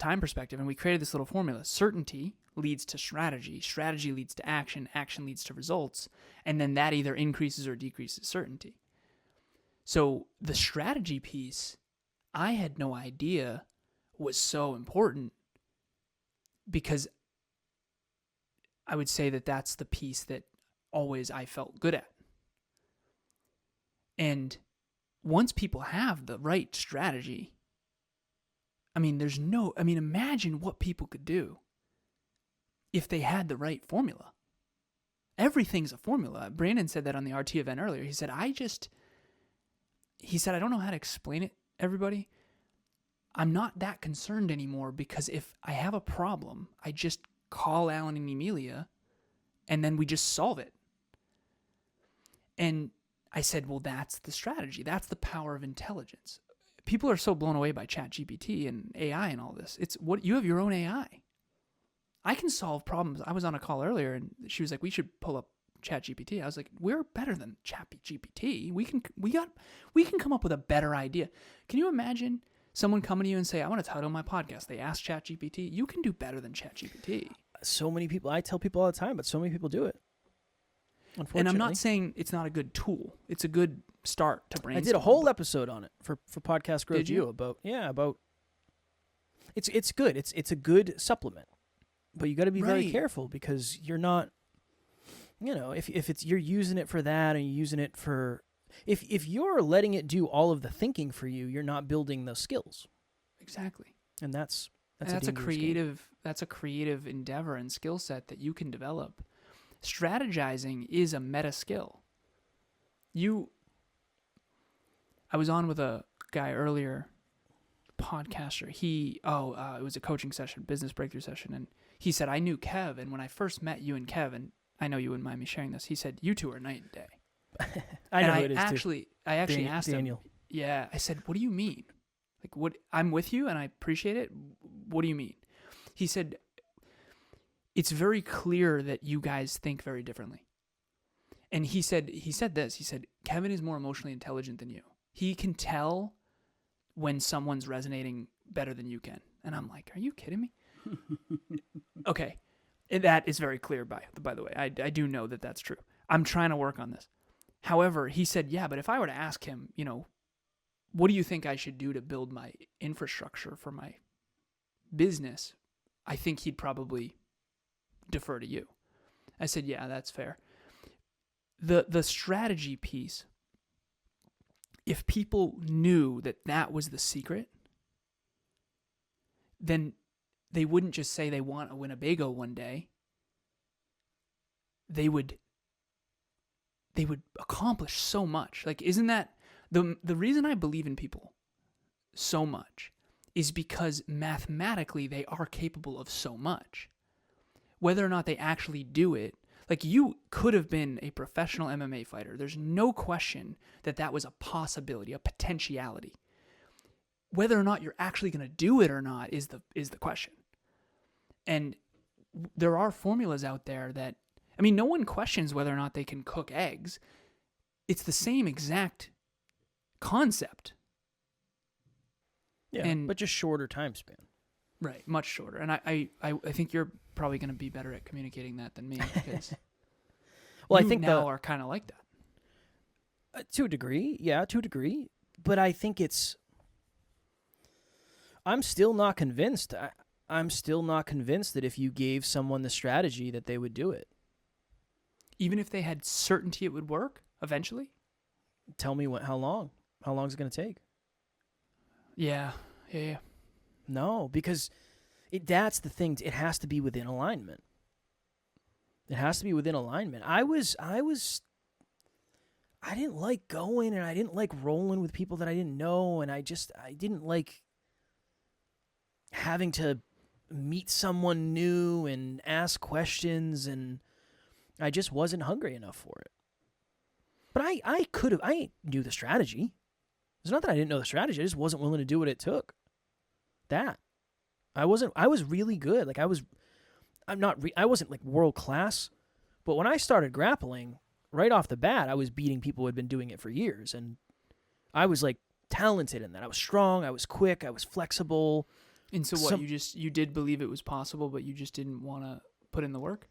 time perspective. And we created this little formula. Certainty leads to strategy. Strategy leads to action. Action leads to results. And then that either increases or decreases certainty. So the strategy piece, I had no idea was so important, because I would say that that's the piece that always I felt good at. And once people have the right strategy, imagine what people could do if they had the right formula. Everything's a formula. Brandon said that on the RT event earlier. He said, I don't know how to explain it, everybody. I'm not that concerned anymore, because if I have a problem, I just call Alan and Emilia, and then we just solve it. And I said, well, that's the strategy. That's the power of intelligence. People are so blown away by ChatGPT and AI and all this. It's what you have your own AI. I can solve problems. I was on a call earlier, and she was like, we should pull up ChatGPT. I was like, we're better than ChatGPT. We can come up with a better idea. Can you imagine someone coming to you and say, I want to title my podcast? They ask ChatGPT. You can do better than ChatGPT. So many people, I tell people all the time, but so many people do it. Unfortunately. And I'm not saying it's not a good tool. It's a good start to brainstorm. I did a whole episode on it for Podcast Grow Did you? about it's good. It's a good supplement. But you got to be very careful, because you're not, if you're using it for that, and you're using it for, if you're letting it do all of the thinking for you, you're not building those skills. Exactly. And that's a creative endeavor and skill set that you can develop. Strategizing is a meta skill. I was on with a guy earlier, podcaster. It was a coaching session, business breakthrough session, and he said, I knew Kev, and when I first met you and Kev, and I know you wouldn't mind me sharing this, he said, you two are night and day. I know who it is I actually asked Daniel. him. Yeah, I said, what do you mean? Like, what? I'm with you, and I appreciate it. What do you mean? He said, it's very clear that you guys think very differently. And he said this. He said, Kevin is more emotionally intelligent than you. He can tell when someone's resonating better than you can. And I'm like, are you kidding me? Okay. That is very clear, by the way. I do know that that's true. I'm trying to work on this. However, he said, yeah, but if I were to ask him, what do you think I should do to build my infrastructure for my business? I think he'd probably defer to you. I said, yeah, that's fair. the strategy piece, if people knew that that was the secret, then they wouldn't just say they want a Winnebago one day. They would accomplish so much. Like, isn't that the reason I believe in people so much is because mathematically they are capable of so much. Whether or not they actually do it, like, you could have been a professional MMA fighter. There's no question that that was a possibility, a potentiality. Whether or not you're actually going to do it or not is the question. And there are formulas out there that, I mean, no one questions whether or not they can cook eggs. It's the same exact concept. Yeah, but just shorter time span. Right, much shorter. And I think you're probably going to be better at communicating that than me, because well, you I think now are kind of like that. To a degree, yeah, to a degree. But I think I'm still not convinced. I'm still not convinced that if you gave someone the strategy that they would do it. Even if they had certainty it would work eventually? Tell me how long? How long is it going to take? Yeah. No, because that's the thing. It has to be within alignment. It has to be within alignment. I didn't like going, and I didn't like rolling with people that I didn't know, and I didn't like having to meet someone new and ask questions, and I just wasn't hungry enough for it. But I knew the strategy. It's not that I didn't know the strategy. I just wasn't willing to do what it took. I was really good. Like, I wasn't like world class, but when I started grappling, right off the bat, I was beating people who had been doing it for years, and I was like talented in that. I was strong, I was quick, I was flexible. And so what, you did believe it was possible, but you just didn't want to put in the work?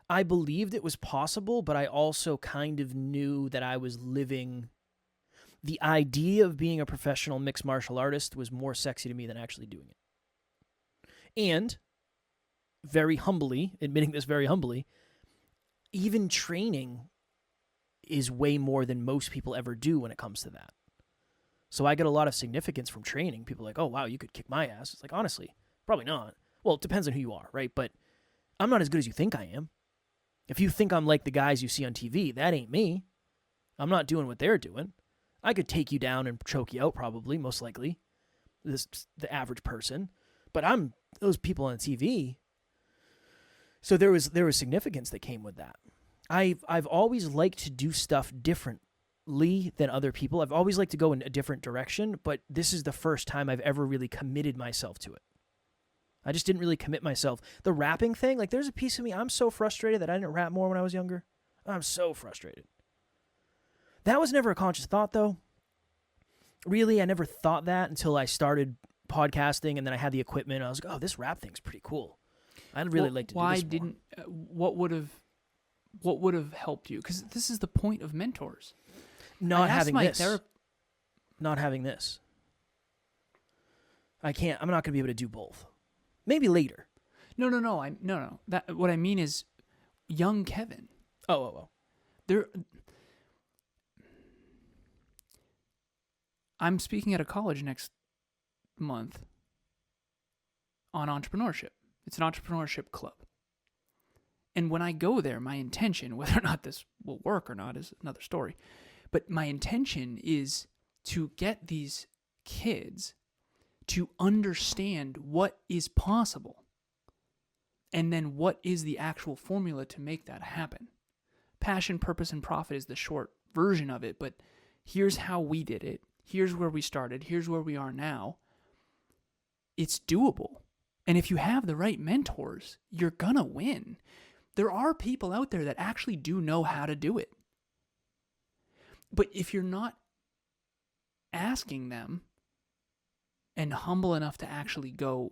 I believed it was possible, but I also kind of knew that I was living. The idea of being a professional mixed martial artist was more sexy to me than actually doing it. And, very humbly, admitting this very humbly, even training is way more than most people ever do when it comes to that. So I get a lot of significance from training. People are like, oh, wow, you could kick my ass. It's like, honestly, probably not. Well, it depends on who you are, right? But I'm not as good as you think I am. If you think I'm like the guys you see on TV, that ain't me. I'm not doing what they're doing. I could take you down and choke you out, probably, most likely, the average person. But I'm those people on TV. So there was significance that came with that. I've always liked to do stuff differently than other people. I've always liked to go in a different direction, but this is the first time I've ever really committed myself to it. I just didn't really commit myself. The rapping thing, like, there's a piece of me, I'm so frustrated that I didn't rap more when I was younger. I'm so frustrated. That was never a conscious thought, though. Really, I never thought that until I started podcasting, and then I had the equipment. And I was like, oh, this rap thing's pretty cool. I'd really like to do this more. What would have helped you? Because this is the point of mentors. Not having this. I'm not going to be able to do both. Maybe later. No. That, what I mean is, young Kevin. Oh. I'm speaking at a college next month on entrepreneurship. It's an entrepreneurship club. And when I go there, my intention, whether or not this will work or not is another story, but my intention is to get these kids to understand what is possible, and then what is the actual formula to make that happen. Passion, purpose, and profit is the short version of it, but here's how we did it. Here's where we started. Here's where we are now. It's doable. And if you have the right mentors, you're gonna win. There are people out there that actually do know how to do it. But if you're not asking them and humble enough to actually go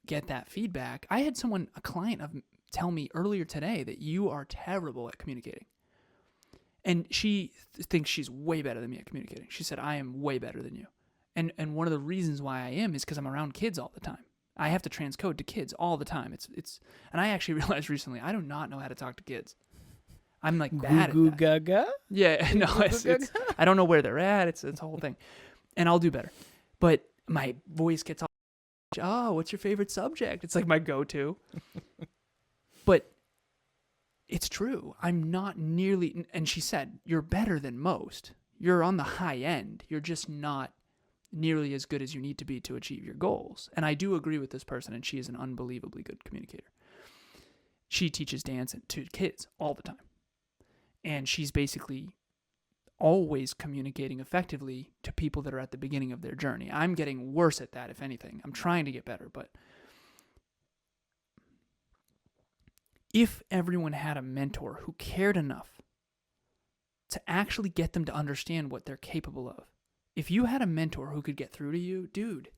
get that feedback. I had a client tell me earlier today that you are terrible at communicating. And she thinks she's way better than me at communicating. She said, I am way better than you. And one of the reasons why I am is because I'm around kids all the time. I have to transcode to kids all the time. And I actually realized recently, I do not know how to talk to kids. I'm like bad Goo at that. gaga? Yeah, no, it's I don't know where they're at. It's a whole thing, and I'll do better. But my voice gets all, oh, what's your favorite subject? It's like my go-to. But it's true. I'm not nearly, and she said, you're better than most. You're on the high end. You're just not nearly as good as you need to be to achieve your goals. And I do agree with this person, and she is an unbelievably good communicator. She teaches dance to kids all the time. And she's basically always communicating effectively to people that are at the beginning of their journey. I'm getting worse at that, if anything. I'm trying to get better, but if everyone had a mentor who cared enough to actually get them to understand what they're capable of, if you had a mentor who could get through to you, dude,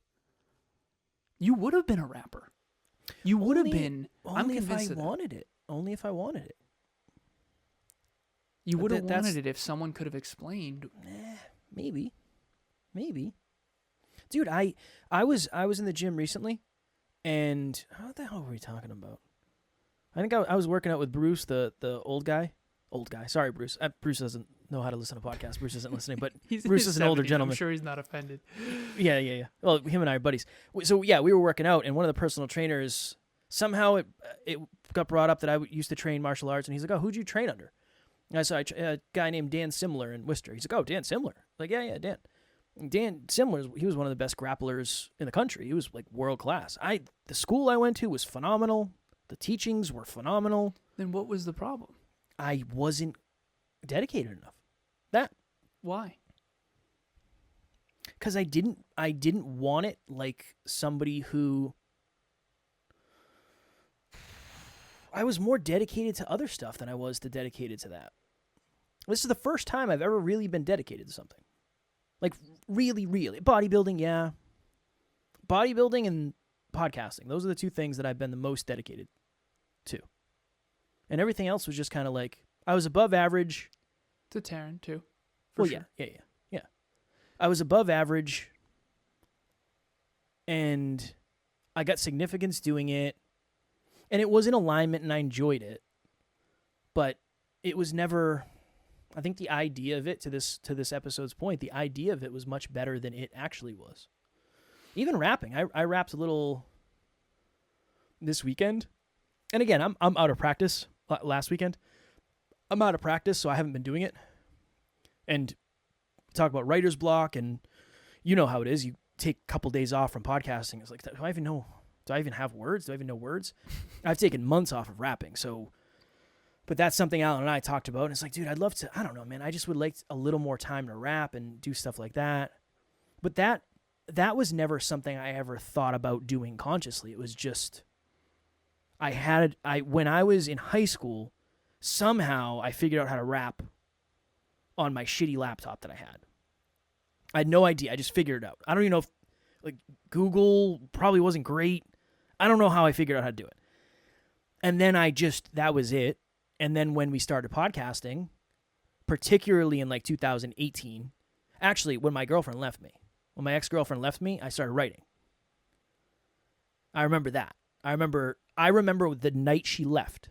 you would have been a rapper. You would have been. Only if I wanted it. Only if I wanted it. You would have wanted it if someone could have explained. Maybe. Dude, I was in the gym recently, and what the hell were we talking about? I think I was working out with Bruce, the old guy. Old guy. Sorry, Bruce. Bruce doesn't know how to listen to podcasts. Bruce isn't listening, but Bruce is an older gentleman. I'm sure he's not offended. Yeah. Well, him and I are buddies. So, yeah, we were working out, and one of the personal trainers, somehow it got brought up that I used to train martial arts, and he's like, oh, who'd you train under? And I saw a guy named Dan Simler in Worcester. He's like, oh, Dan Simler. Like, yeah, Dan. Dan Simler, he was one of the best grapplers in the country. He was, like, world class. The school I went to was phenomenal. The teachings were phenomenal. Then what was the problem? I wasn't dedicated enough. That. Why? Because I didn't want it like somebody who... I was more dedicated to other stuff than I was dedicated to that. This is the first time I've ever really been dedicated to something. Like, really. Bodybuilding, yeah. Bodybuilding and podcasting. Those are the two things that I've been the most dedicated to. And everything else was just kind of like, I was above average. To Taryn, too. Well, sure. Yeah. I was above average, and I got significance doing it, and it was in alignment, and I enjoyed it, but it was never... I think the idea of it, to this episode's point, the idea of it was much better than it actually was. Even rapping. I rapped a little this weekend. And again, I'm out of practice last weekend. I'm out of practice, so I haven't been doing it. And talk about writer's block, and you know how it is. You take a couple days off from podcasting. It's like, do I even have words? Do I even know words? I've taken months off of rapping, so... But that's something Alan and I talked about. And it's like, dude, I'd love to, I don't know, man. I just would like a little more time to rap and do stuff like that. But that was never something I ever thought about doing consciously. It was just, when I was in high school, somehow I figured out how to rap on my shitty laptop that I had. I had no idea. I just figured it out. I don't even know if, like, Google probably wasn't great. I don't know how I figured out how to do it. And then that was it. And then when we started podcasting, particularly in like 2018, actually when my girlfriend left me, when my ex-girlfriend left me, I started writing. I remember that. I remember the night she left,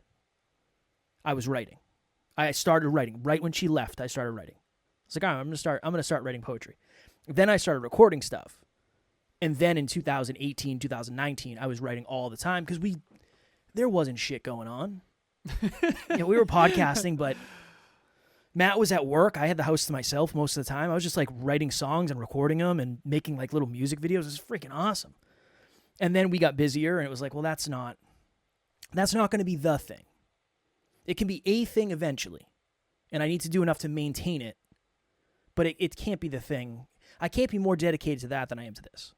I was writing. I started writing. Right when she left, I started writing. It's like, all right, I'm going to start writing poetry. Then I started recording stuff. And then in 2018, 2019, I was writing all the time because there wasn't shit going on. We were podcasting, but Matt was at work. I had the house to myself most of the time. I was just like writing songs and recording them and making like little music videos. It was freaking awesome. And then we got busier, and it was like, well, that's not going to be the thing. It can be a thing eventually, and I need to do enough to maintain it, but it can't be the thing. I can't be more dedicated to that than I am to this.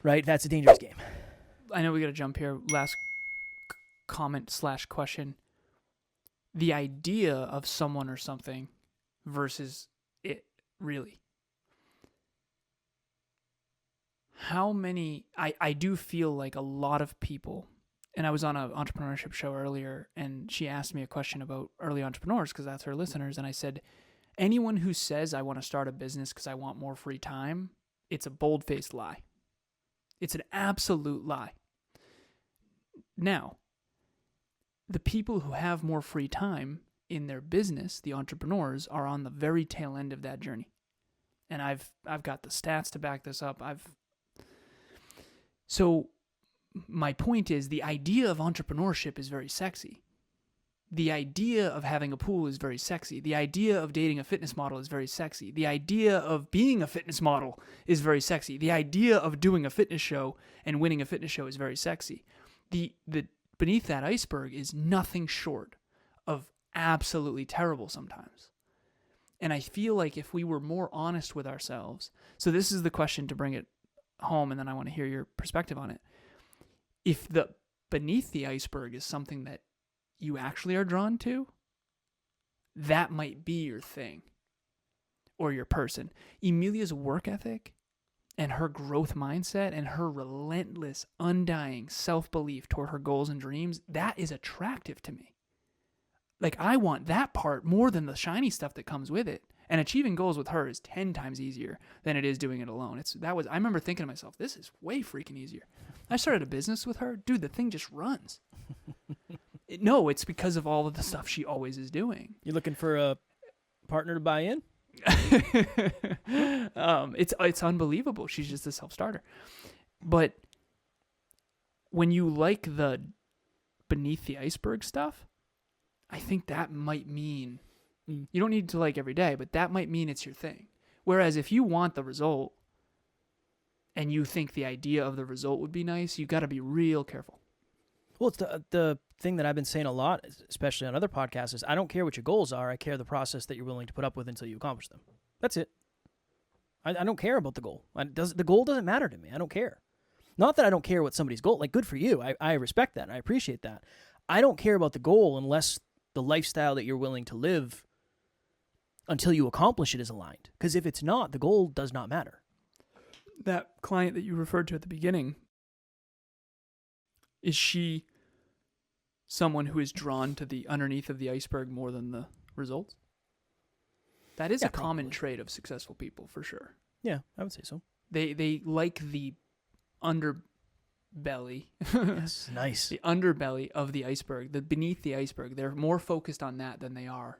Right? That's a dangerous game. I know we got to jump here. Last comment/question. The idea of someone or something versus it, really. How many... I do feel like a lot of people... And I was on an entrepreneurship show earlier, and she asked me a question about early entrepreneurs, because that's her listeners, and I said, anyone who says I want to start a business because I want more free time, it's a bold-faced lie. It's an absolute lie. Now, the people who have more free time in their business, the entrepreneurs, are on the very tail end of that journey. And I've got the stats to back this up. So my point is, the idea of entrepreneurship is very sexy. The idea of having a pool is very sexy. The idea of dating a fitness model is very sexy. The idea of being a fitness model is very sexy. The idea of doing a fitness show and winning a fitness show is very sexy. The beneath that iceberg is nothing short of absolutely terrible sometimes. And I feel like if we were more honest with ourselves, so this is the question to bring it home, and then I want to hear your perspective on it. If the beneath the iceberg is something that you actually are drawn to, that might be your thing or your person. Emilia's work ethic and her growth mindset and her relentless, undying self-belief toward her goals and dreams, that is attractive to me. Like, I want that part more than the shiny stuff that comes with it. And achieving goals with her is 10 times easier than it is doing it alone. I remember thinking to myself, this is way freaking easier. I started a business with her. Dude, the thing just runs. No, it's because of all of the stuff she always is doing. You looking for a partner to buy in? It's unbelievable. She's just a self-starter. But when you like the beneath the iceberg stuff, I think that might mean you don't need to like every day, but that might mean it's your thing. Whereas if you want the result and you think the idea of the result would be nice, you got to be real careful. Well, it's the thing that I've been saying a lot, especially on other podcasts, is I don't care what your goals are. I care the process that you're willing to put up with until you accomplish them. That's it. I don't care about the goal. The goal doesn't matter to me. I don't care. Not that I don't care what somebody's goal. Like, good for you. I respect that and I appreciate that. I don't care about the goal unless the lifestyle that you're willing to live until you accomplish it is aligned. Because if it's not, the goal does not matter. That client that you referred to at the beginning, is she someone who is drawn to the underneath of the iceberg more than the results? That is a common trait of successful people, for sure. Yeah, I would say so. They like the underbelly. Yes, nice. The underbelly of the iceberg, the beneath the iceberg. They're more focused on that than they are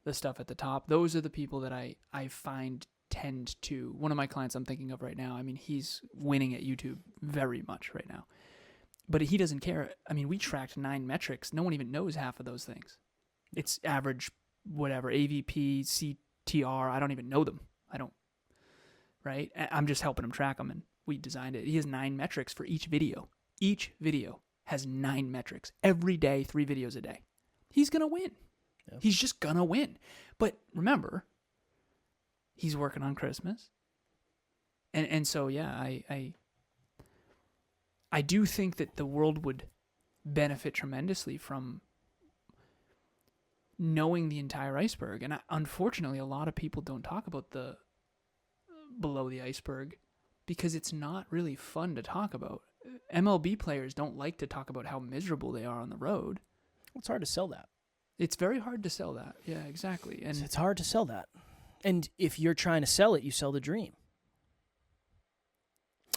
the stuff at the top. Those are the people that I find tend to. One of my clients I'm thinking of right now, I mean, he's winning at YouTube very much right now. But he doesn't care. I mean, we tracked 9 metrics. No one even knows half of those things. It's average, whatever, AVP, CTR. I don't even know them. Right? I'm just helping him track them, and we designed it. He has 9 metrics for each video. Each video has 9 metrics. Every day, 3 videos a day. He's going to win. Yeah. He's just going to win. But remember, he's working on Christmas. And so, yeah, I do think that the world would benefit tremendously from knowing the entire iceberg. And unfortunately, a lot of people don't talk about the below the iceberg because it's not really fun to talk about. MLB players don't like to talk about how miserable they are on the road. Well, it's hard to sell that. It's very hard to sell that. Yeah, exactly. And it's hard to sell that. And if you're trying to sell it, you sell the dream.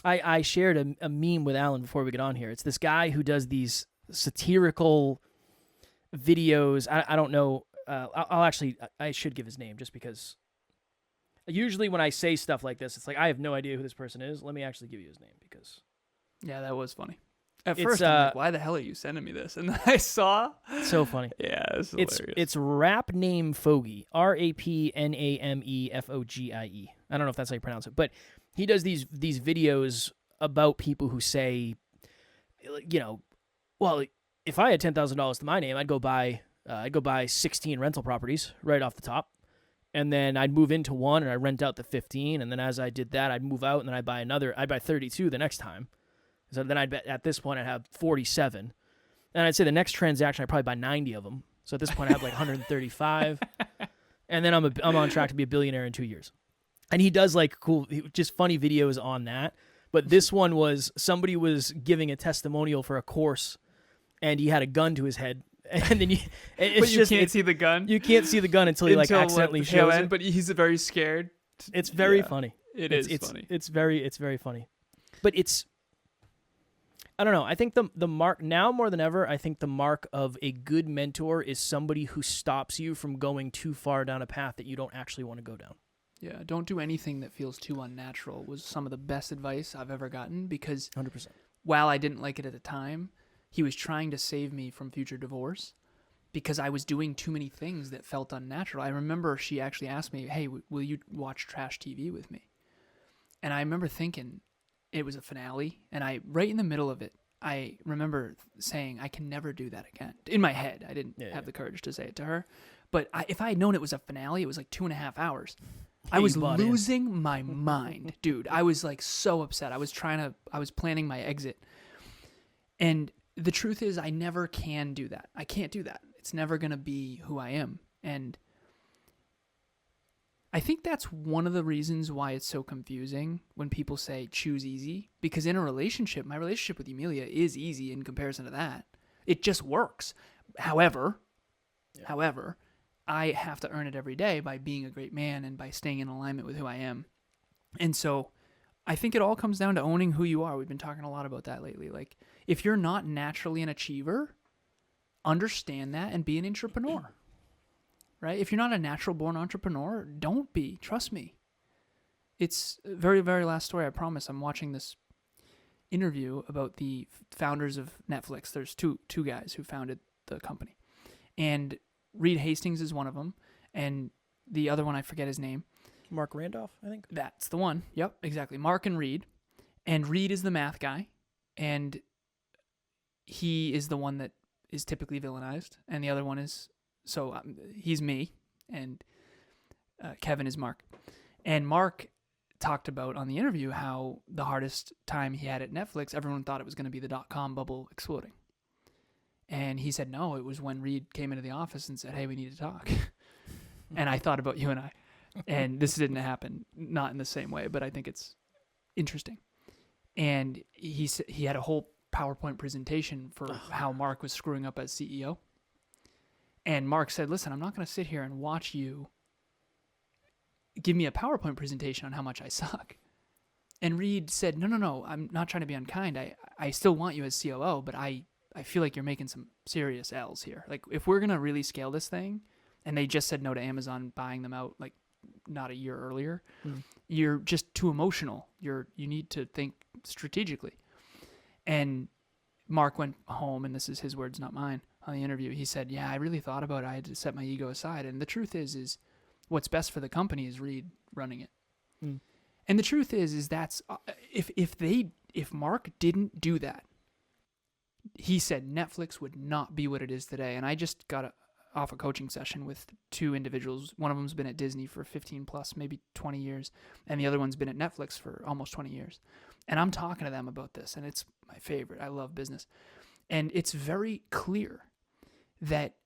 I shared a meme with Alan before we get on here. It's this guy who does these satirical videos. I don't know. I should give his name just because usually when I say stuff like this, it's like, I have no idea who this person is. Let me actually give you his name because. Yeah, that was funny. At first, I'm like, why the hell are you sending me this? And then I saw. So funny. Yeah, it's hilarious. It's Rap Name Fogie. RAPNAMEFOGIE. I don't know if that's how you pronounce it, but he does these videos about people who say, you know, well, if I had $10,000 to my name, I'd go buy 16 rental properties right off the top. And then I'd move into one and I'd rent out the 15. And then as I did that, I'd move out and then I'd buy 32 the next time. So then at this point, I'd have 47. And I'd say the next transaction, I'd probably buy 90 of them. So at this point, I have like 135. And then I'm on track to be a billionaire in 2 years. And he does like cool, just funny videos on that. But this one was somebody was giving a testimonial for a course and he had a gun to his head. And then you can't see the gun. You can't see the gun until he like accidentally shows it. But he's very scared. It's very funny. It's funny. It's very funny. But I don't know. I think the mark now more than ever, I think the mark of a good mentor is somebody who stops you from going too far down a path that you don't actually want to go down. Yeah, don't do anything that feels too unnatural was some of the best advice I've ever gotten, because 100%. while I didn't like it at the time, he was trying to save me from future divorce because I was doing too many things that felt unnatural. I remember she actually asked me, hey, will you watch trash TV with me? And I remember thinking it was a finale, and right in the middle of it, I remember saying, I can never do that again. In my head, I didn't have the courage to say it to her. But if I had known it was a finale, it was like 2.5 hours. I was losing my mind, dude. I was like so upset. I was planning my exit. And the truth is, I never can do that. I can't do that. It's never going to be who I am. And I think that's one of the reasons why it's so confusing when people say choose easy. Because in a relationship, my relationship with Emilia is easy in comparison to that. It just works. However, I have to earn it every day by being a great man and by staying in alignment with who I am. And so I think it all comes down to owning who you are. We've been talking a lot about that lately. Like, if you're not naturally an achiever, understand that and be an entrepreneur, right? If you're not a natural born entrepreneur, don't be. Trust me. It's a very, very last story. I promise. I'm watching this interview about the founders of Netflix. There's two guys who founded the company. And Reed Hastings is one of them, and the other one, I forget his name. Mark Randolph, I think. That's the one. Yep, exactly. Mark and Reed. And Reed is the math guy, and he is the one that is typically villainized, and the other one is, he's me, and Kevin is Mark. And Mark talked about on the interview how the hardest time he had at Netflix, everyone thought it was going to be the .com bubble exploding. And he said, no, it was when Reed came into the office and said, hey, we need to talk. And I thought about you and I. And this didn't happen, not in the same way, but I think it's interesting. And he had a whole PowerPoint presentation for how Mark was screwing up as CEO. And Mark said, listen, I'm not going to sit here and watch you give me a PowerPoint presentation on how much I suck. And Reed said, no, I'm not trying to be unkind. I still want you as COO, but I feel like you're making some serious L's here. Like, if we're going to really scale this thing, and they just said no to Amazon buying them out, like, not a year earlier, you're just too emotional. You need to think strategically. And Mark went home, and this is his words, not mine, on the interview. He said, yeah, I really thought about it. I had to set my ego aside. And the truth is what's best for the company is Reed running it. And the truth is that's, if Mark didn't do that, he said Netflix would not be what it is today. And I just got off a coaching session with two individuals. One of them's been at Disney for 15 plus, maybe 20 years. And the other one's been at Netflix for almost 20 years. And I'm talking to them about this, and it's my favorite. I love business. And it's very clear that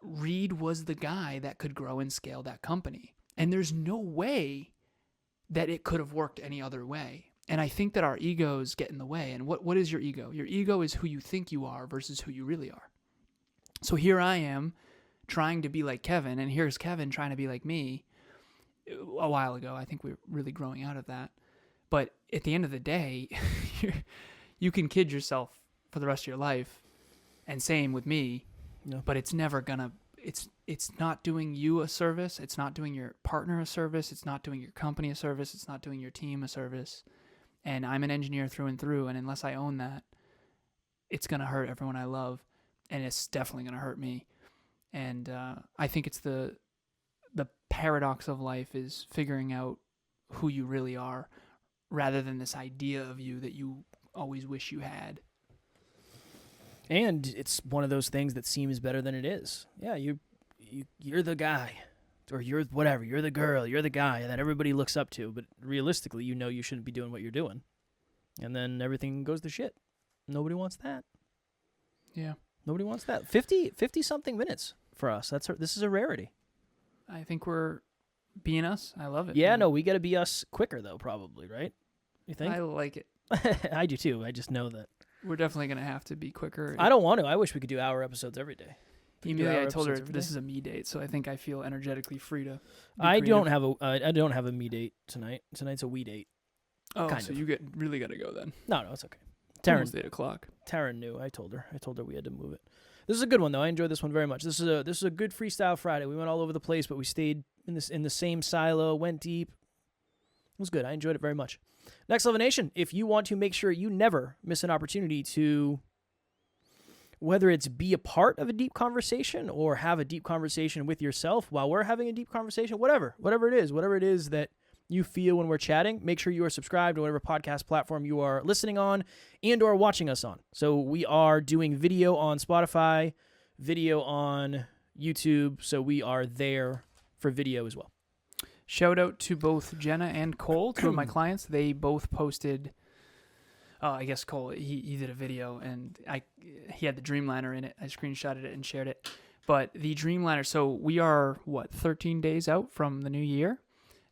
Reed was the guy that could grow and scale that company. And there's no way that it could have worked any other way. And I think that our egos get in the way. And what is your ego? Your ego is who you think you are versus who you really are. So here I am trying to be like Kevin, and here's Kevin trying to be like me a while ago. I think we're really growing out of that. But at the end of the day, you can kid yourself for the rest of your life, and same with me, but it's never gonna, it's not doing you a service. It's not doing your partner a service. It's not doing your company a service. It's not doing your team a service. And I'm an engineer through and through, and unless I own that, it's going to hurt everyone I love, and it's definitely going to hurt me. And I think it's the paradox of life is figuring out who you really are rather than this idea of you that you always wish you had. And it's one of those things that seems better than it is. Yeah, you're the guy, or you're whatever, you're the girl, you're the guy that everybody looks up to, but realistically, you know you shouldn't be doing what you're doing. And then everything goes to shit. Nobody wants that. Yeah. Nobody wants that. 50-something minutes for us. This is a rarity. I think we're being us. I love it. Yeah, no, we got to be us quicker, though, probably, right? You think? I like it. I do, too. I just know that. We're definitely going to have to be quicker. I don't want to. I wish we could do hour episodes every day. Emilia, I told her this is a me date, so I think I feel energetically free to. I don't have a me date tonight. Tonight's a we date. Oh, so you really got to go then. No, it's okay. Almost 8 o'clock. Taryn knew. I told her we had to move it. This is a good one though. I enjoyed this one very much. This is a good Freestyle Friday. We went all over the place, but we stayed in the same silo, went deep. It was good. I enjoyed it very much. Next Level Nation, if you want to make sure you never miss an opportunity to, whether it's be a part of a deep conversation or have a deep conversation with yourself while we're having a deep conversation, whatever it is that you feel when we're chatting, make sure you are subscribed to whatever podcast platform you are listening on and or watching us on. So we are doing video on Spotify, video on YouTube, so we are there for video as well. Shout out to both Jenna and Cole, two of my clients. They both posted, I guess Cole, he did a video, and he had the Dreamliner in it. I screenshotted it and shared it. But the Dreamliner, so we are, 13 days out from the new year?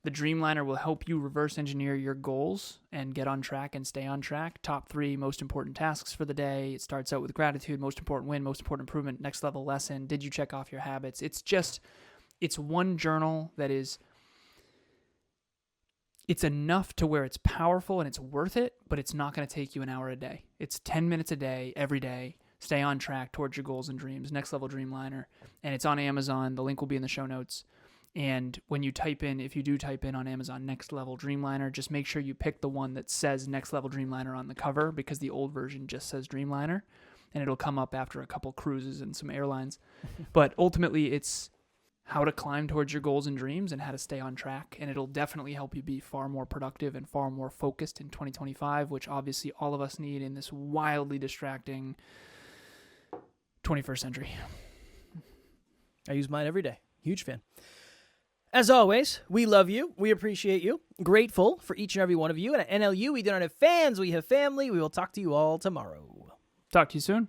The Dreamliner will help you reverse engineer your goals and get on track and stay on track. Top 3 most important tasks for the day. It starts out with gratitude, most important win, most important improvement, next level lesson. Did you check off your habits? It's one journal that is, it's enough to where it's powerful and it's worth it, but it's not going to take you an hour a day. It's 10 minutes a day, every day. Stay on track towards your goals and dreams. Next Level Dreamliner. And it's on Amazon. The link will be in the show notes. And when you if you do type in on Amazon Next Level Dreamliner, just make sure you pick the one that says Next Level Dreamliner on the cover, because the old version just says Dreamliner, and it'll come up after a couple cruises and some airlines. But ultimately, it's how to climb towards your goals and dreams and how to stay on track. And it'll definitely help you be far more productive and far more focused in 2025, which obviously all of us need in this wildly distracting 21st century. I use mine every day. Huge fan. As always, we love you. We appreciate you. Grateful for each and every one of you. And at NLU, we do not have fans. We have family. We will talk to you all tomorrow. Talk to you soon.